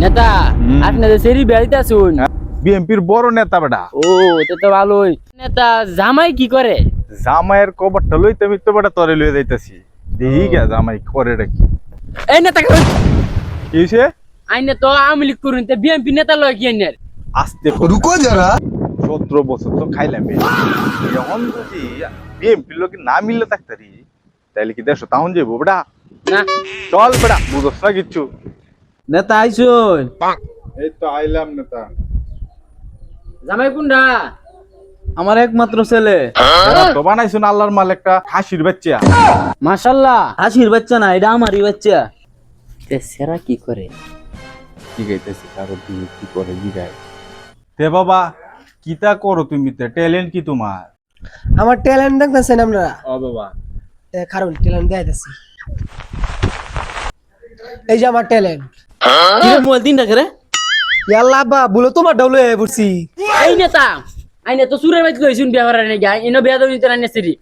নেতা আপনাদের সেরি বেড়িতে শুন বিএনপির বড় নেতা বেটা। ও তো ভালোই। নেতা জামাই কি করে? জামাইয়ের কবরটা লইতে আমি তো বেটা তরে লইয়া যাইতাছি। দেখি গে জামাই করে রাখি। এই নেতা কি হইছে? আইনে তো আওয়ামী লীগ করুন তে বিএনপি নেতা লয় কি আইনের? আস্তে রুকো যারা 17 বছর তো খাইলাম এখন যদি বিএনপির লোক না মিললে থাকতারি তাইলে কি দেশ তাহন যাইবো বেটা। না চল বেটা বুঝছ না কিচ্ছু। নেতা আইসুন। এই তো আইলাম নেতা। জামাই কোনডা? আমার একমাত্র ছেলে। তো বানাইছুন আল্লাহর মাল একটা খাসির বাচ্চা। মাশাআল্লাহ। হাসির বাচ্চা না, এটা আমারই বাচ্চা। তে সেরা কি করে? কি গাইতেছে কারো কি করে জিগায়। তে বাবা কিতা করো তুমি? তে ট্যালেন্ট কি তোমার? আমার ট্যালেন্ট দেখতেছেন আপনারা? ও বাবা কারণ ট্যালেন্ট দেখাইতেছি। এই যে আমার ট্যালেন্ট। কি রে মোবাইল তিনটা করে? ইয়াল্লা আব্বা বলে তোমার ডাউলে পড়ছি। এই নেতা আইনে তো সুরের বাইত লইছুন বিয়া করার নাকি? ইনো বিয়া দাও নিতে না সেরি